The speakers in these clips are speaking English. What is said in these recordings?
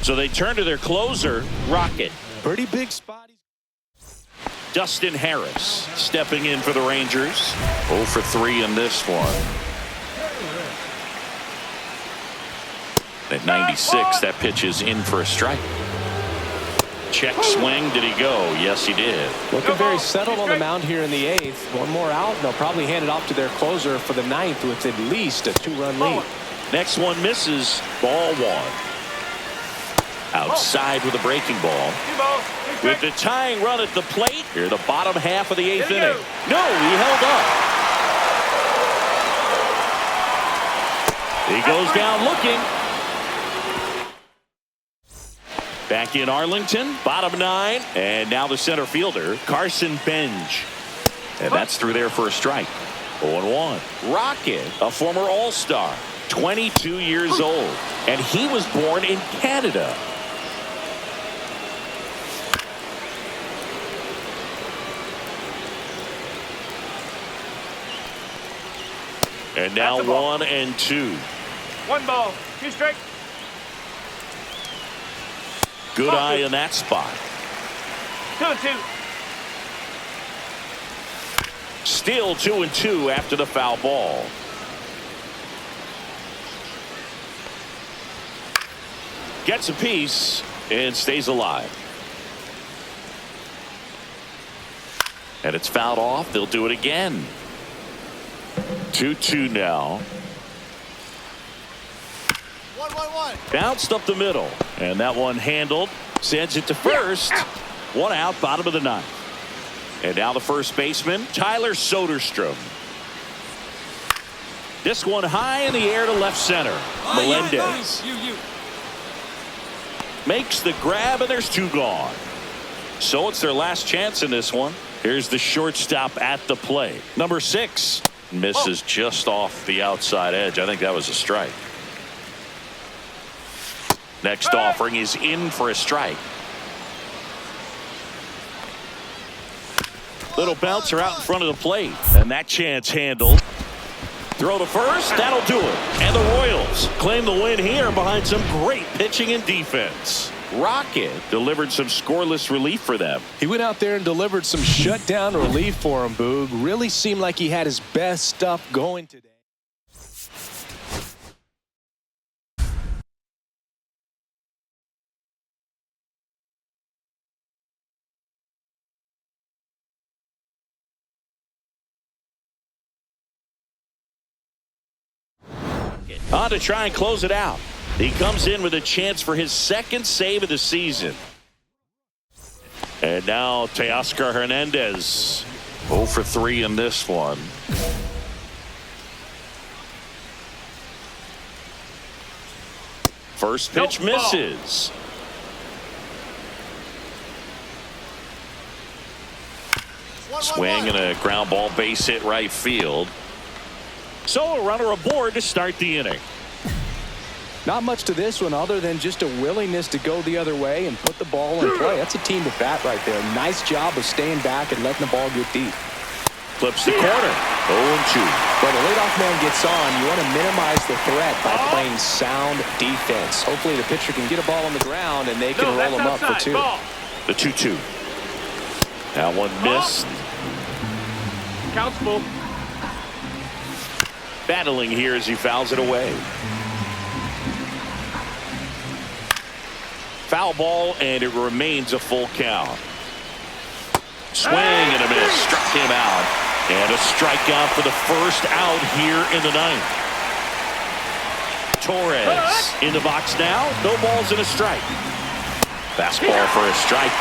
So they turn to their closer, Rocket. Pretty big spot. Dustin Harris stepping in for the Rangers. 0 for 3 in this one. At 96, that pitch is in for a strike. Check swing. Did he go? Yes, he did. Looking very settled on the mound here in the 8th. One more out, and they'll probably hand it off to their closer for the 9th with at least a 2-run lead. Next one misses. Ball 1. Outside with a breaking ball. With the tying run at the plate. Here, the bottom half of the 8th inning. No, he held up. He goes down looking. Back in Arlington, bottom 9, and now the center fielder, Carson Benj. And that's through there for a strike. 0-1. Rocket, a former All-Star, 22 years old, and he was born in Canada. And now 1 and 2. 1 ball, 2 strikes. Good eye in that spot. 2-2. Still 2-2 after the foul ball. Gets a piece and stays alive. And it's fouled off. They'll do it again. 2-2 now. 1-1-1. Bounced up the middle, and that one handled. Sends it to first. 1 out, bottom of the 9th. And now the first baseman, Tyler Soderstrom. This one high in the air to left center. Melendez makes the grab, and there's 2 gone. So it's their last chance in this one. Here's the shortstop at the plate. Number 6 misses just off the outside edge. I think that was a strike. Next offering is in for a strike. Little bouncer out in front of the plate, and that chance handled. Throw to first, that'll do it. And the Royals claim the win here behind some great pitching and defense. Rocket delivered some scoreless relief for them. He went out there and delivered some shutdown relief for him, Boog. Really seemed like he had his best stuff going today. On to try and close it out. He comes in with a chance for his 2nd save of the season. And now Teoscar Hernandez. 0 for 3 in this one. First pitch misses. Swing and a ground ball, base hit right field. So a runner aboard to start the inning. Not much to this one other than just a willingness to go the other way and put the ball in play. That's a team to bat right there. Nice job of staying back and letting the ball get deep. Flips the corner. 0-2. When the leadoff man gets on, you want to minimize the threat by playing sound defense. Hopefully the pitcher can get a ball on the ground and they can roll him up for 2. The 2-2. That one missed. Counts full. Battling here as he fouls it away. Foul ball, and it remains a full count. Swing and a miss. Struck him out. And a strikeout for the first out here in the 9th. Torres in the box now. No balls and a strike. Fastball for a strike.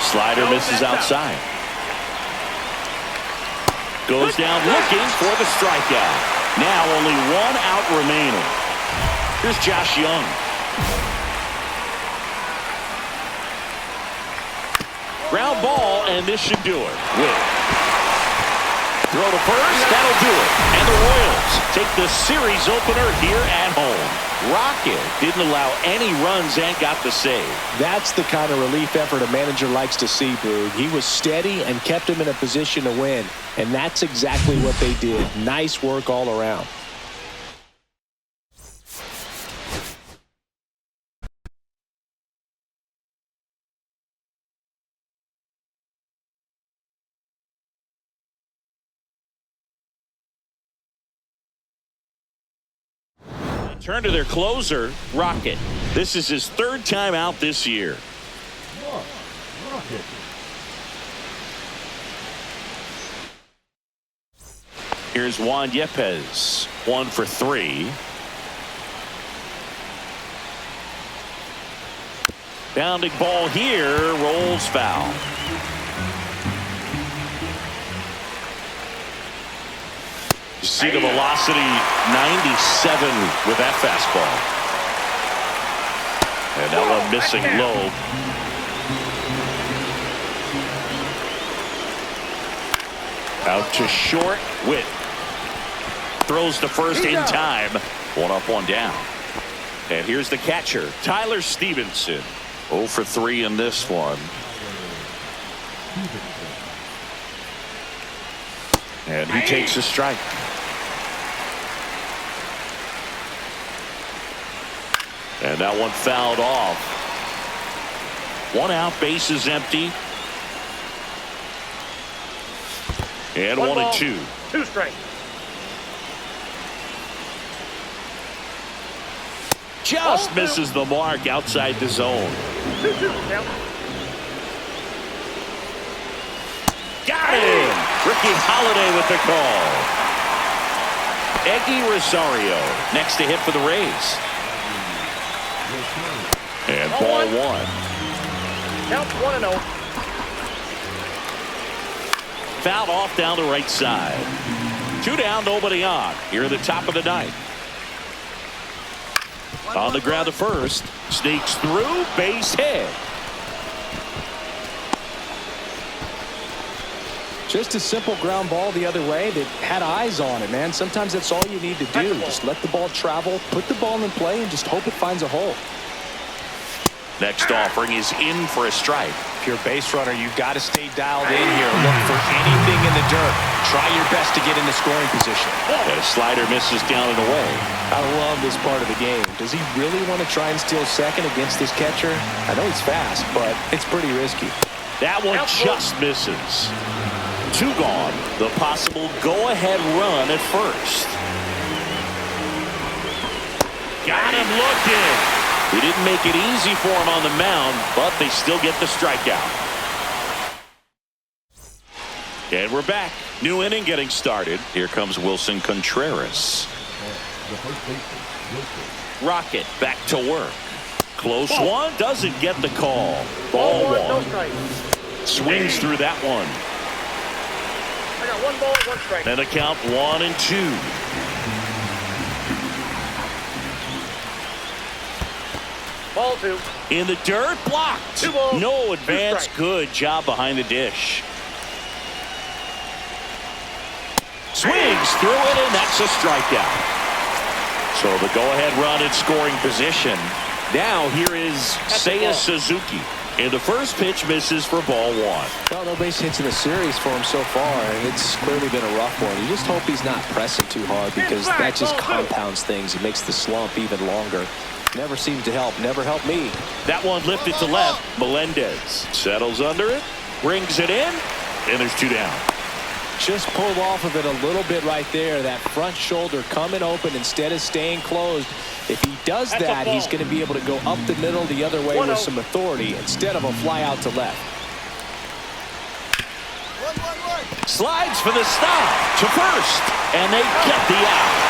Slider misses outside. Goes down looking for the strikeout. Now only 1 out remaining. Here's Josh Young. Ground ball, and this should do it. Throw to first, that'll do it. And the Royals take the series opener here at home. Rocket didn't allow any runs and got the save. That's the kind of relief effort a manager likes to see, Boog. He was steady and kept him in a position to win. And that's exactly what they did. Nice work all around. Turn to their closer, Rocket. This is his third time out this year. Here's Juan Yepes, 1 for 3. Bounding ball here, rolls foul. You see the velocity, 97 with that fastball. And that one missing low. Out to short, Witt. Throws to first in time. 1 up, 1 down. And here's the catcher, Tyler Stevenson. 0 for 3 in this one. And he takes a strike. And that one fouled off. 1 out, bases empty. And 1 and 2. 2 strikes. Just misses the mark outside the zone. 2-2 count. Got him! Ricky Holiday with the call. Eggy Rosario next to hit for the Rays. And ball 1. Count 1-0. Fouled off down the right side. 2 down, nobody on. Here at the top of the 9th. On the ground to first. Sneaks through, base hit. Just a simple ground ball the other way that had eyes on it, man. Sometimes that's all you need to do. Just let the ball travel, put the ball in play, and just hope it finds a hole. Next offering is in for a strike. If you're a base runner, you've got to stay dialed in here. Look for anything in the dirt. Try your best to get in the scoring position. And a slider misses down and away. I love this part of the game. Does he really want to try and steal second against this catcher? I know he's fast, but it's pretty risky. That one just misses. 2 gone. The possible go-ahead run at first. Got him looking. He didn't make it easy for him on the mound, but they still get the strikeout. And we're back. New inning getting started. Here comes Wilson Contreras. Rocket back to work. Close one. Doesn't get the call. Ball 1. No strike. Swings through that one. I got 1 ball, 1 strike. And the count 1 and 2. Ball 2. In the dirt, blocked. 2 balls, No 2 advance. strikes. Good job behind the dish. Swings through it, and that's a strikeout. So the go-ahead run in scoring position. Now here is Seiya Suzuki. And the first pitch misses for ball 1. Well, no base hits in the series for him so far, and it's clearly been a rough one. You just hope he's not pressing too hard because that just compounds things. It makes the slump even longer. Never seems to help. Never helped me. That one lifted to left. Melendez settles under it, brings it in, and there's 2 down. Just pulled off of it a little bit right there. That front shoulder coming open instead of staying closed. If he does that, he's going to be able to go up the middle the other way with some authority instead of a fly out to left. Slides for the stop to first, and they get the out.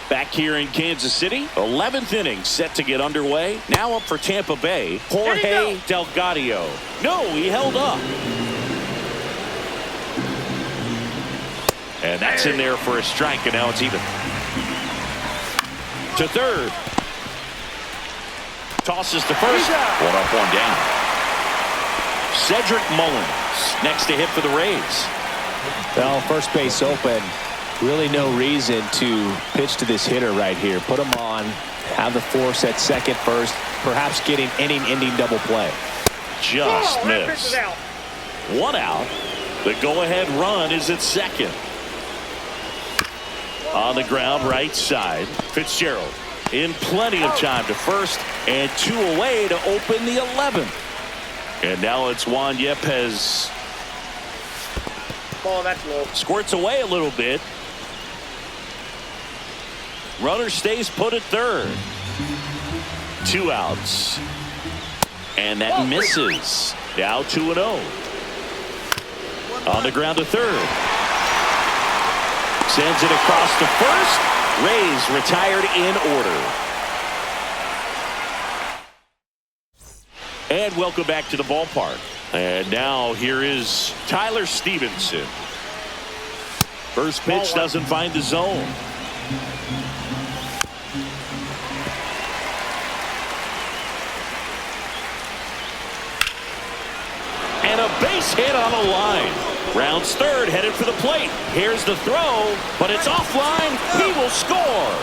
Back here in Kansas City, 11th inning set to get underway. Now up for Tampa Bay, Jorge Delgado. No, he held up. And that's in there for a strike, and now it's even. To third. Tosses to first. 1 up, 1 down. Cedric Mullins next to hit for the Rays. Well, first base open. Really no reason to pitch to this hitter right here. Put him on, have the force at second first, perhaps getting inning-ending double play. Just missed. 1 out. The go-ahead run is at second. On the ground, right side. Fitzgerald in plenty of time to first, and 2 away to open the 11th. And now it's Juan Yepes. Ball, that's low. Squirts away a little bit. Runner stays put at third. 2 outs. And that misses. Now 2-0. On the ground to third. Sends it across to first. Rays retired in order. And welcome back to the ballpark. And now here is Tyler Stevenson. First pitch doesn't find the zone. And a base hit on the line. Rounds third, headed for the plate. Here's the throw, but it's offline. He will score.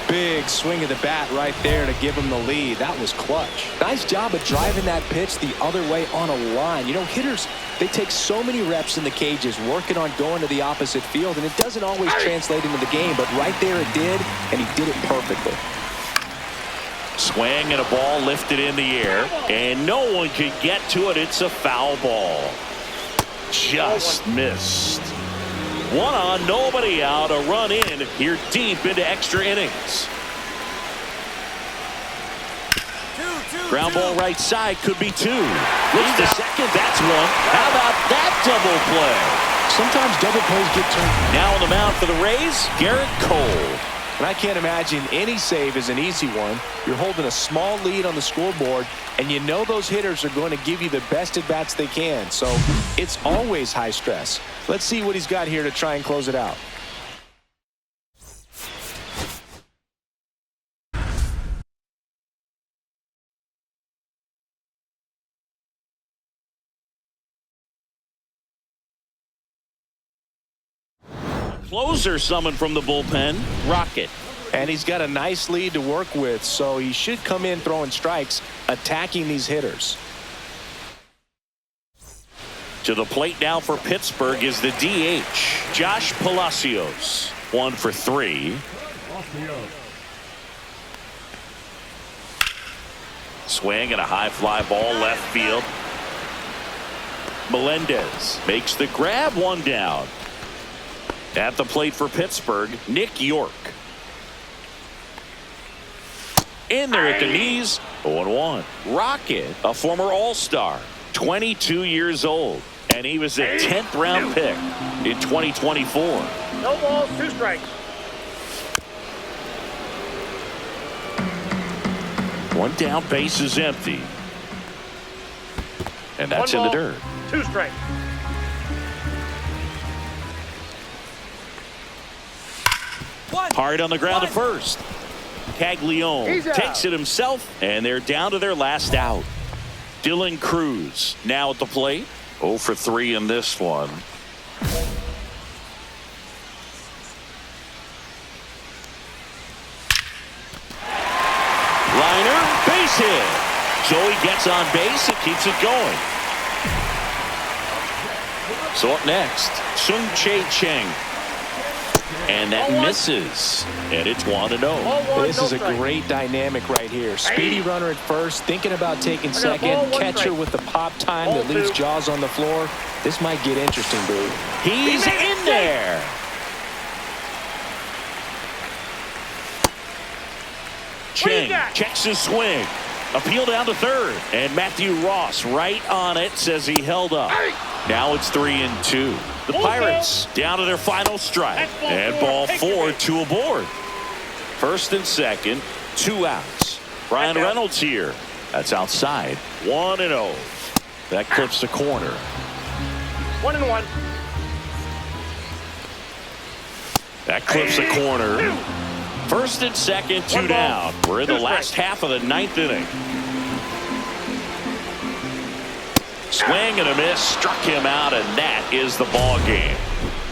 Big swing of the bat right there to give him the lead. That was clutch. Nice job of driving that pitch the other way on a line. You know, hitters, they take so many reps in the cages working on going to the opposite field, and it doesn't always translate into the game, but right there it did, and he did it perfectly. Swing and a ball lifted in the air, and no one could get to it. It's a foul ball. Just missed. 1 on, nobody out, a run in here deep into extra innings. Ground ball right side, could be 2. Looks to second, that's 1. How about that double play? Sometimes double plays get turned. Now on the mound for the Rays, Garrett Cole. And I can't imagine any save is an easy one. You're holding a small lead on the scoreboard, and you know those hitters are going to give you the best at-bats they can. So it's always high stress. Let's see what he's got here to try and close it out. Closer summoned from the bullpen, Rocket. And he's got a nice lead to work with, so he should come in throwing strikes, attacking these hitters. To the plate now for Pittsburgh is the DH, Josh Palacios. 1 for 3. Swing and a high fly ball left field. Melendez makes the grab, 1 down. At the plate for Pittsburgh, Nick York. In there at the knees, 0-1. Rocket, a former All-Star, 22 years old, and he was a 10th round pick in 2024. No balls, 2 strikes. 1 down, base is empty. And that's 1 in the ball, dirt. 2 strikes. Hard on the ground to first. Caglione takes it himself, and they're down to their last out. Dylan Cruz now at the plate. 0 for 3 in this one. Liner, base hit. Joey gets on base and keeps it going. So up next, Sung Chae Cheng. And that misses. And it's 1-0. This is a great dynamic right here. Speedy runner at first, thinking about taking second. Catcher with the pop time that leaves Jaws on the floor. This might get interesting, dude. He's in there. Cheng checks his swing. Appeal down to third. And Matthew Ross right on it, says he held up. Now it's 3-2. The Pirates down to their final strike. And ball 4, 2 aboard. First and second, 2 outs. Brian Reynolds here. That's outside. 1-0. That clips the corner. 1-1. That clips the corner. First and second, 2 down. We're in the last half of the 9th inning. Swing and a miss, struck him out, and that is the ball game.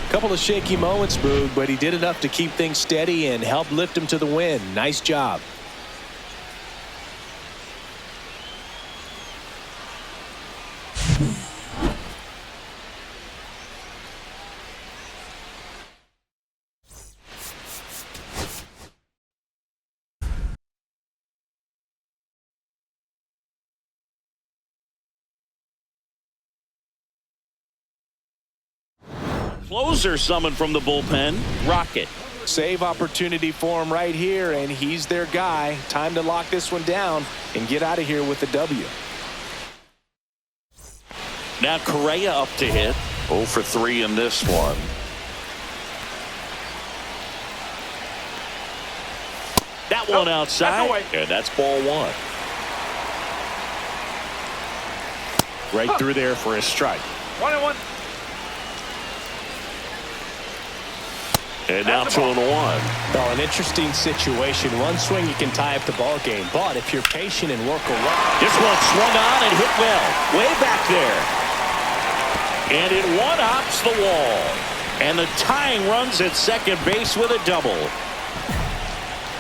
Couple of shaky moments, Boog, but he did enough to keep things steady and help lift him to the win. Nice job. Closer summoned from the bullpen, Rocket. Save opportunity for him right here, and he's their guy. Time to lock this one down and get out of here with the W. Now Correa up to hit. 0 for 3 in this one. That one outside, and that's ball 1. Right through there for a strike. 1-1. And now 2-1. Well, an interesting situation. One swing, you can tie up the ball game. But if you're patient and work around. This one swung on and hit well. Way back there. And it one-hops the wall. And the tying runs at second base with a double.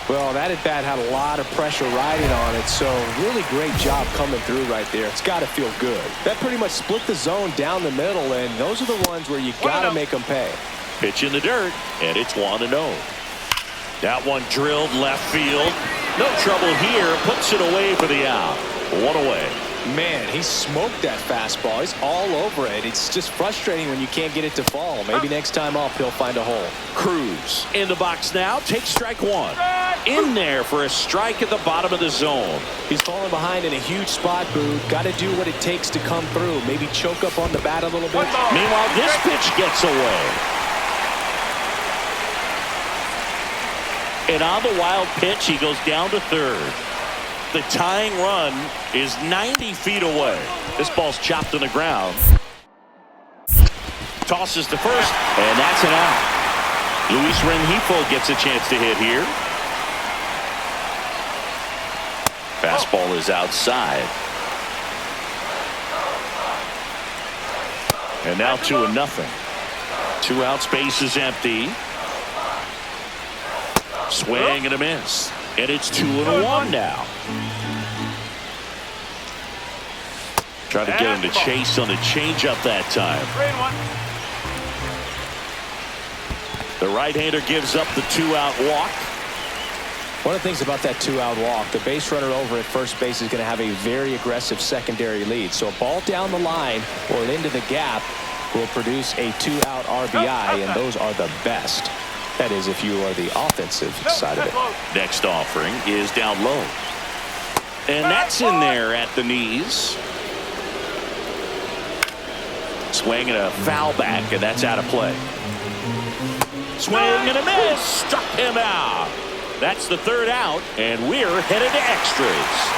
Well, that at bat had a lot of pressure riding on it, so really great job coming through right there. It's got to feel good. That pretty much split the zone down the middle, and those are the ones where you got to make them pay. Pitch in the dirt, and it's 1-0. That one drilled left field. No trouble here. Puts it away for the out. 1 away. Man, he smoked that fastball. He's all over it. It's just frustrating when you can't get it to fall. Maybe next time up, he'll find a hole. Cruz in the box now. Takes strike 1. In there for a strike at the bottom of the zone. He's falling behind in a huge spot, Boo. Got to do what it takes to come through. Maybe choke up on the bat a little bit. Meanwhile, this pitch gets away. And on the wild pitch, he goes down to third. The tying run is 90 feet away. This ball's chopped on the ground. Tosses to first, and that's an out. Luis Rengifo gets a chance to hit here. Fastball is outside. And now 2-0. 2 outs, base is empty. Swing and a miss. And it's 2-1 now. Trying to get him to chase on the changeup that time. 3-1. The right-hander gives up the 2-out walk. One of the things about that 2-out walk, the base runner over at first base is going to have a very aggressive secondary lead. So a ball down the line or into the gap will produce a 2-out RBI, and those are the best. That is, if you are the offensive side of it. Next offering is down low. And that's in there at the knees. Swing and a foul back, and that's out of play. Swing and a miss. Struck him out. That's the 3rd out, and we're headed to extras.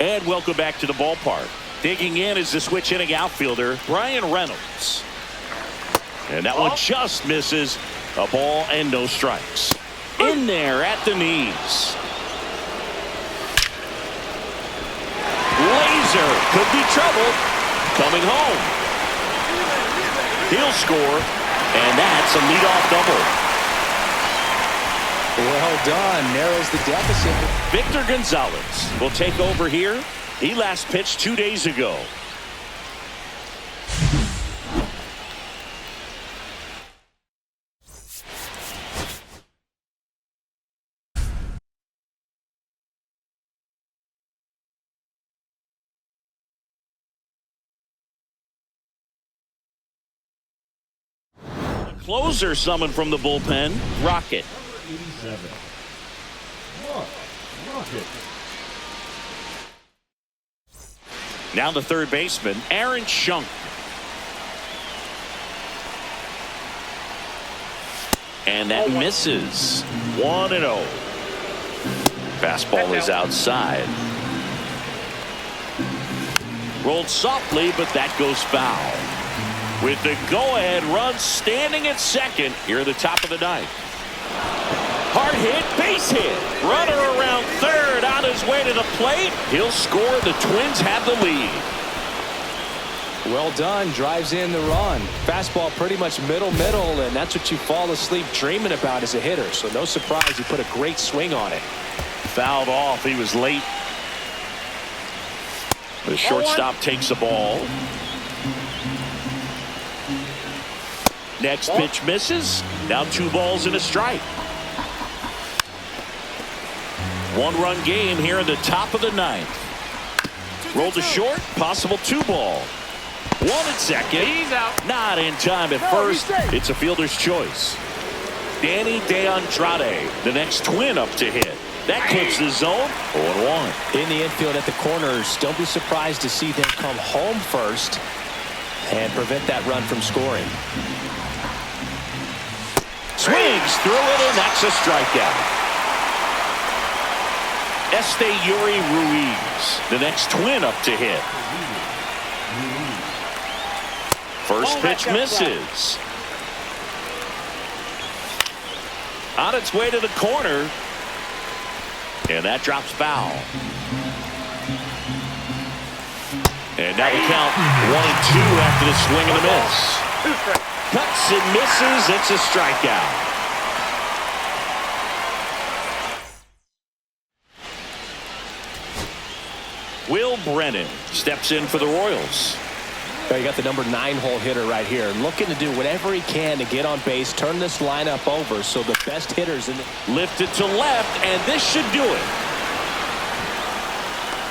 And welcome back to the ballpark. Digging in is the switch hitting outfielder, Brian Reynolds. And that one just misses. A ball and no strikes. In there at the knees. Laser could be trouble. Coming home. He'll score. And that's a leadoff double. Well done. Narrows the deficit. Victor Gonzalez will take over here. He last pitched 2 days ago. Closer summoned from the bullpen, Rocket. 87. Rocket. Now the third baseman, Aaron Schunk. And that misses. 1-0. Fastball is outside. Rolled softly, but that goes foul. With the go-ahead run standing at second here at the top of the 9th. Hard hit, base hit. Runner around third on his way to the plate. He'll score. The Twins have the lead. Well done. Drives in the run. Fastball pretty much middle, and that's what you fall asleep dreaming about as a hitter. So no surprise he put a great swing on it. Fouled off. He was late. The shortstop takes the ball. Next pitch misses. Now 2 balls and a strike. 1-run game here in the top of the 9th. Rolled to short. Possible 2 ball. One at second. He's out. Not in time at first. It's a fielder's choice. Danny DeAndrade, the next twin up to hit. That clips the zone. 0-1. In the infield at the corners, don't be surprised to see them come home first and prevent that run from scoring. Swings through it, and that's a strikeout. Yuri Ruiz, the next twin up to hit. First pitch misses. On its way to the corner. And that drops foul. And now the count 1-2 after the swing and the miss. Cuts and misses. It's a strikeout. Will Brennan steps in for the Royals. You got the number 9 hole hitter right here, looking to do whatever he can to get on base, turn this lineup over so the best hitters in the lifted to left, and this should do it.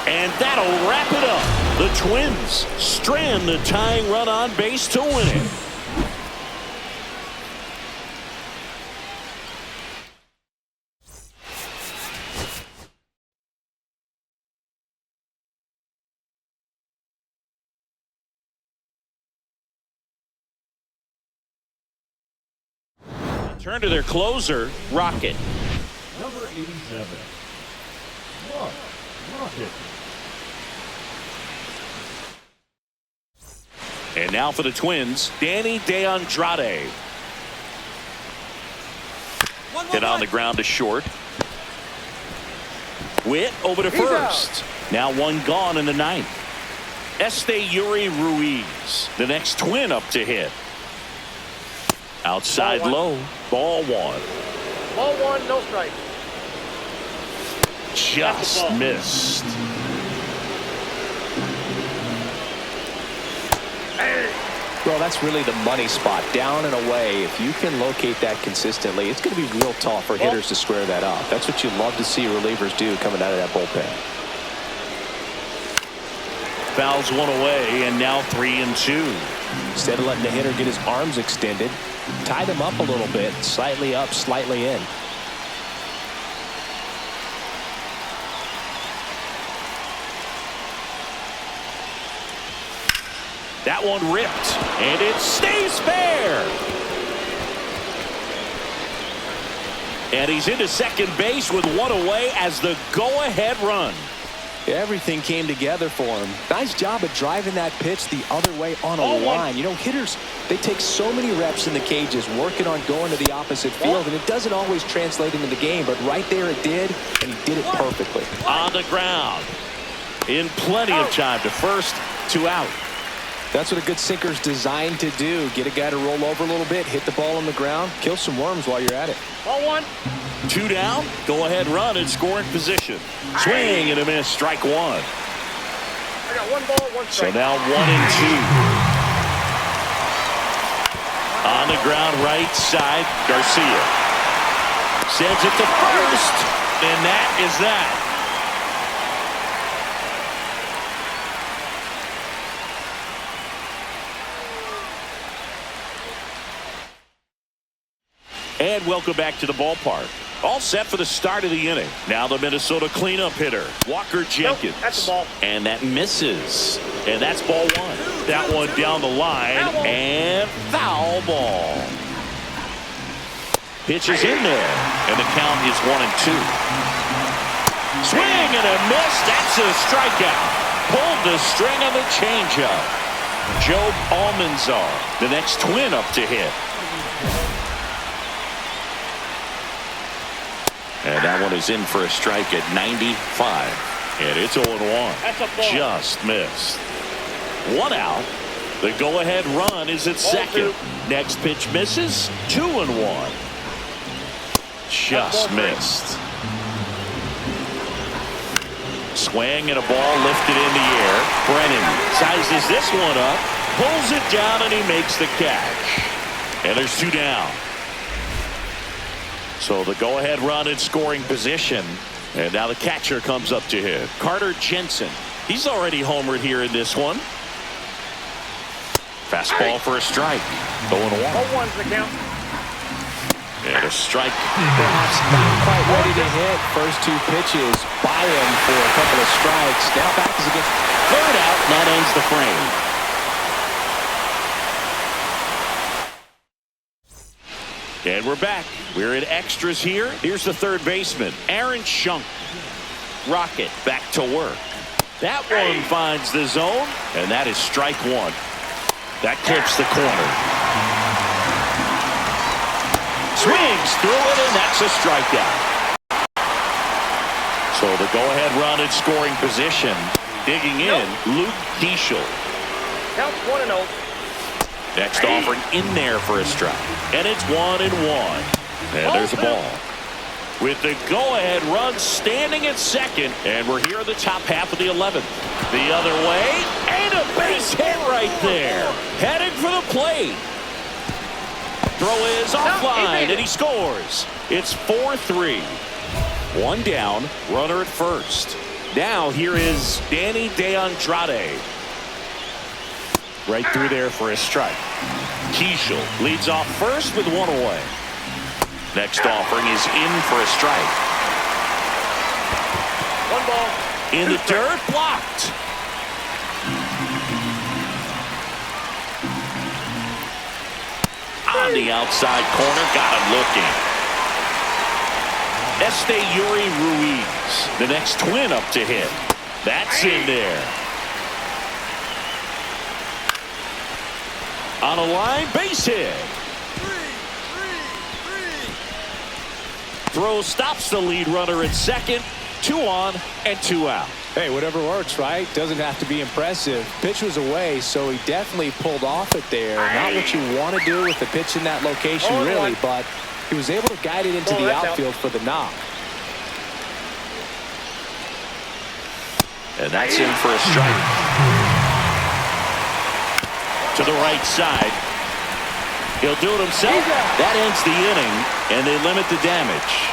And that'll wrap it up. The Twins strand the tying run on base to win it. Turn to their closer, Rocket. Number 87. Rocket. And now for the Twins, Danny DeAndrade. Hit on the ground to short. Witt over to first. Now one gone in the ninth. Yuri Ruiz, the next twin up to hit. Outside low, ball one. Ball one, no strike. Just missed. Well, that's really the money spot, down and away. If you can locate that consistently, it's going to be real tough for hitters to square that up. That's what you love to see relievers do coming out of that bullpen. Fouls one away, and now 3-2. Instead of letting the hitter get his arms extended, tie them up a little bit, slightly up, slightly in. That one ripped, and it stays fair. And he's into second base with one away as the go-ahead run. Everything came together for him. Nice job of driving that pitch the other way on a line. You know, hitters, they take so many reps in the cages working on going to the opposite field, and it doesn't always translate into the game, but right there it did, and he did it perfectly. On the ground. In plenty of time to first, 2 out. That's what a good sinker's designed to do. Get a guy to roll over a little bit, hit the ball on the ground, kill some worms while you're at it. Ball one. 2 down, go ahead run in scoring position. Swing and a miss, strike one. I got 1 ball, 1 strike. So now 1-2. On the ground, right side, Garcia. Sends it to first, and that is that. And welcome back to the ballpark. All set for the start of the inning. Now the Minnesota cleanup hitter, Walker Jenkins. Nope, that's a ball. And that misses. And that's ball one. That one down the line. And foul ball. Pitch is in there. And the count is 1-2. Swing and a miss. That's a strikeout. Pulled the string on the changeup. Joe Almanzar, the next twin up to hit. And that one is in for a strike at 95. And it's 0-1. That's a ball. Just missed. 1 out. The go-ahead run is at second. Next pitch misses. 2-1. Just missed. Swing and a ball lifted in the air. Brennan sizes this one up, pulls it down, and he makes the catch. And there's 2 down. So the go-ahead run in scoring position. And now the catcher comes up to hit. Carter Jensen. He's already homered here in this one. Fastball for a strike. 0-1. 0-1's the count. And a strike. Perhaps not quite ready to hit. First two pitches by him for a couple of strikes. Now back is against Third out, and that ends the frame. And we're back. We're in extras here. Here's the third baseman, Aaron Schunk. Rocket back to work. That one finds the zone, and that is strike one. That clips the corner. Swings through it, and that's a strikeout. So the go-ahead run in scoring position. Digging in, Luke Keeschel. Count's 1-0. Next offering in there for a strike. And it's 1-1. And there's a ball. With the go-ahead run standing at second. And we're here in the top half of the 11th. The other way. And a base hit right there. Heading for the plate. Throw is offline, and he scores. It's 4-3. One down, runner at first. Now here is Danny DeAndrade. Right through there for a strike. Keeschel leads off first with one away. Next offering is in for a strike. 1 ball. In the dirt, blocked. On the outside corner, got him looking. Yuri Ruiz, the next twin up to hit. That's in there. On a line, base hit. Throw stops the lead runner at second. 2 on and 2 out. Hey, whatever works, right? Doesn't have to be impressive. Pitch was away, so he definitely pulled off it there. Not what you want to do with the pitch in that location, really, but he was able to guide it into the outfield for the knock. And that's in for a strike. To the right side. He'll do it himself. That ends the inning, and they limit the damage.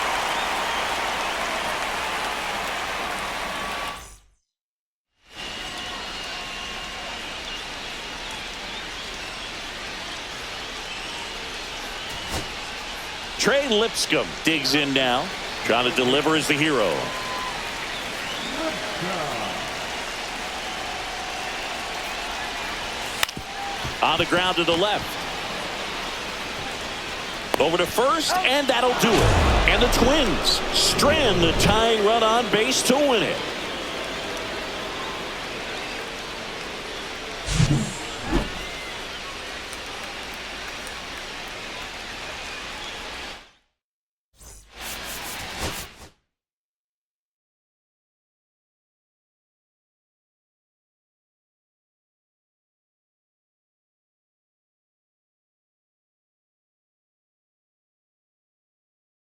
Trey Lipscomb digs in now, trying to deliver as the hero. On the ground to the left. Over to first, and that'll do it. And the Twins strand the tying run on base to win it.